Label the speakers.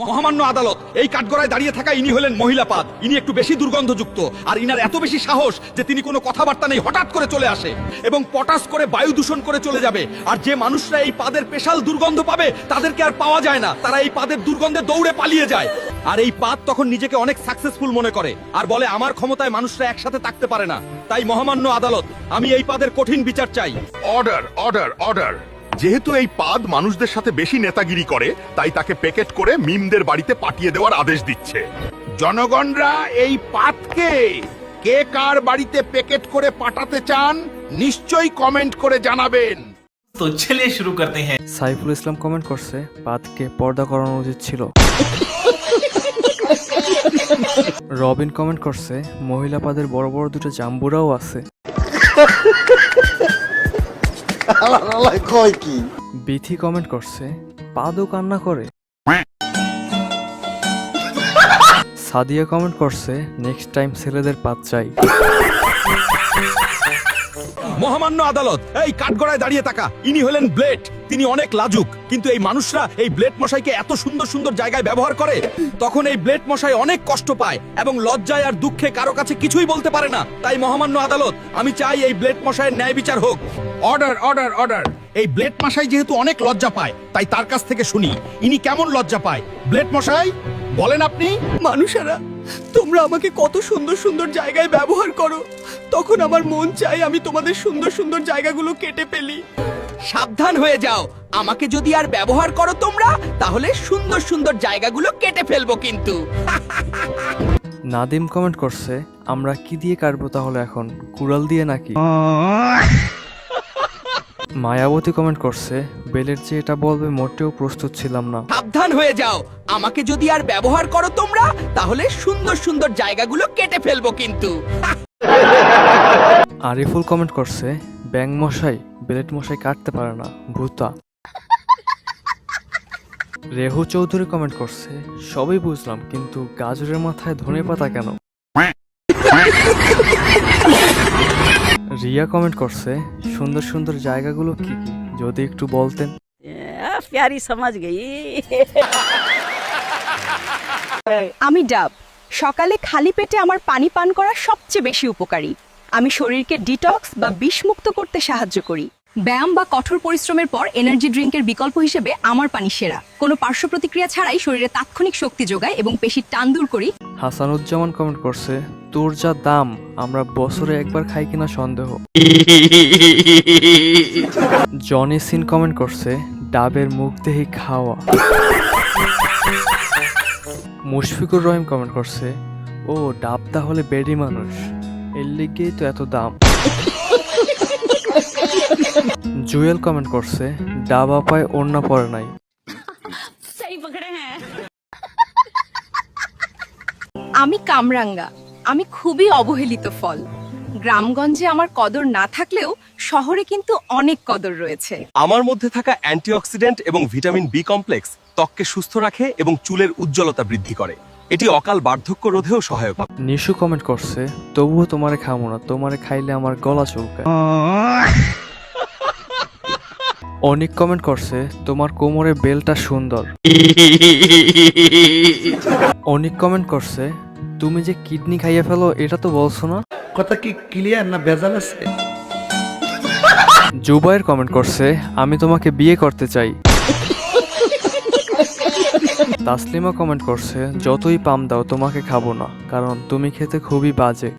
Speaker 1: মহামান্য আদালত, এই কাঠগড়ায় দাঁড়িয়ে থাকা ইনি হলেন মহিলা পাদ। ইনি একটু বেশি দুর্গন্ধযুক্ত, আর ইনার এত বেশি সাহস যে তিনি কোনো কথাবার্তা নেই হঠাৎ করে চলে আসে এবং পটাশ করে বায়ু দূষণ করে চলে যাবে। আর যে মানুষরা এই পাদের স্পেশাল দুর্গন্ধ পাবে তাদেরকে আর পাওয়া যায় না, তারা এই পাদের দুর্গন্ধে দৌড়ে পালিয়ে যায়। আর এই পাদ তখন নিজেকে অনেক সাকসেসফুল মনে করে আর বলে আমার ক্ষমতায় মানুষরা একসাথে থাকতে পারে না। তাই মহামান্য আদালত, আমি এই পাদের কঠিন বিচার চাই।
Speaker 2: Order order order. যেহেতু এই পাদ মানুষদের সাথে বেশি নেতাগিরি করে, তাই তাকে প্যাকেট করে মিমদের বাড়িতে পাঠিয়ে দেওয়ার আদেশ দিচ্ছে। জনগণরা এই পাদকে কে কার বাড়িতে প্যাকেট করে পাঠাতে চান নিশ্চয়ই কমেন্ট করে জানাবেন।
Speaker 3: তো চলিয়ে শুরু করতে হ্যাঁ।
Speaker 4: সাইফুল ইসলাম কমেন্ট করছে পাদকে পর্দা করানো উচিত ছিল। রবিন কমেন্ট করছে মহিলা পাদের বড় বড় দুটো জাম্বুরাও আছে। বিথি কমেন্ট করছে পাদও কান্না করে। সাদিয়া কমেন্ট করছে নেক্সট টাইম ছেলেদের পাদ চাই।
Speaker 1: মহামান্য আদালত, এই কাঠগড়ায় দাঁড়িয়ে থাকা ইনি হলেন ব্লেড। তিনি অনেক লাজুক, কিন্তু এই মানুষরা এই ব্লেড মশাইকে এত সুন্দর সুন্দর জায়গায় ব্যবহার করে তখন এই ব্লেড মশাই অনেক কষ্ট পায় এবং লজ্জায় আর দুঃখে কারো কাছে কিছুই বলতে পারে না। তাই মহামান্য আদালত, আমি চাই এই ব্লেড মশাইয়ের ন্যায় বিচার হোক। Order order order. এই ব্লেড মশাই যেহেতু অনেক লজ্জা পায়, তাই তার কাছ থেকে শুনি ইনি কেমন লজ্জা পায়। ব্লেড মশাই বলেন আপনি।
Speaker 5: মানুষেরা, তোমরা আমাকে কত সুন্দর সুন্দর জায়গায় ব্যবহার করো, তখন আমার মন চাই আমি তোমাদের সুন্দর সুন্দর জায়গাগুলো কেটে ফেলি। সাবধান হয়ে যাও, আমাকে যদি আর ব্যবহার করো তোমরা, তাহলে সুন্দর সুন্দর জায়গাগুলো কেটে ফেলবো কিন্তু।
Speaker 4: নাদিম কমেন্ট করছে আমরা কি দিয়ে কাটবো তাহলে এখন, কুড়াল দিয়ে নাকি? মায়াবতী কমেন্ট করছে বেলের যে এটা বলবে মোটেও প্রস্তুত ছিলাম না।
Speaker 5: সাবধান হয়ে যাও, আমাকে যদি আর ব্যবহার করো তোমরা, তাহলে সুন্দর সুন্দর জায়গাগুলো কেটে ফেলবো কিন্তু।
Speaker 4: আরিফুল কমেন্ট করছে ব্যাং মশাই বেলেট মশাই কাটতে পারে না, ভূতা। রেহু চৌধুরী কমেন্ট করছে সবই বুঝলাম, কিন্তু গাজরের মাথায় ধনেপাতা কেন? রিয়া কমেন্ট করছে সুন্দর সুন্দর জায়গাগুলো কি কি যদি একটু বলতেন।
Speaker 6: प्यारी समझ गई।
Speaker 7: আমি ডাব। সকালে খালি পেটে আমার পানি পান করা সবচেয়ে বেশি উপকারী। আমি শরীরকে ডিটক্স বা বিষমুক্ত করতে সাহায্য করি। ব্যায়াম বা কঠোর পরিশ্রমের পর এনার্জি ড্রিঙ্কের বিকল্প হিসেবে আমার পানি সেরা। কোনো পার্শ্ব প্রতিক্রিয়া ছাড়াই শরীরে তাৎক্ষণিক শক্তি যোগায় এবং পেশির টান দূর করি।
Speaker 4: হাসানুজ্জামান কমেন্ট করছে তোর যা দাম আমরা বছরে একবার খাই কিনা সন্দেহ। জনি সিন কমেন্ট করছে ডাবের মুখ দেহি খাওয়া। মুশফিকুর রহিম কমেন্ট করছে ও ডাব তাহলে বেডি মানুষ, এর লিগেই তো এত দাম। জুয়েল কমেন্ট করছে ডাব আপায় ওড়না পরে নাই।
Speaker 7: আমি কামরাঙ্গা। আমি খুবই অবহেলিত ফল। গ্রামগঞ্জে আমার কদর না থাকলেও শহরে কিন্তু অনেক কদর রয়েছে।
Speaker 8: আমার মধ্যে থাকা অ্যান্টিঅক্সিডেন্ট এবং ভিটামিন বি কমপ্লেক্স ত্বককে সুস্থ রাখে এবং চুলের উজ্জ্বলতা বৃদ্ধি করে। এটি অকাল বার্ধক্য রোধেও সহায়ক।
Speaker 4: নিশু কমেন্ট করছে তবুও তোমারে খাবো না, তোমারে খাইলে আমার গলা চুলকায়। অনেক কমেন্ট করছে তোমার কোমরে বেলটা সুন্দর। অনেক কমেন্ট করছে তুমি যে কিডনি খাইয়ে ফেলো এটা তো বলছো না।
Speaker 9: কথা কি ক্লিয়ার না ভেজাল আছে?
Speaker 4: জুবাইর কমেন্ট করছে আমি তোমাকে বিয়ে করতে চাই। তাসলিমা কমেন্ট করছে যতই পাম দাও তোমাকে খাবো না, কারণ তুমি খেতে খুবই বাজে।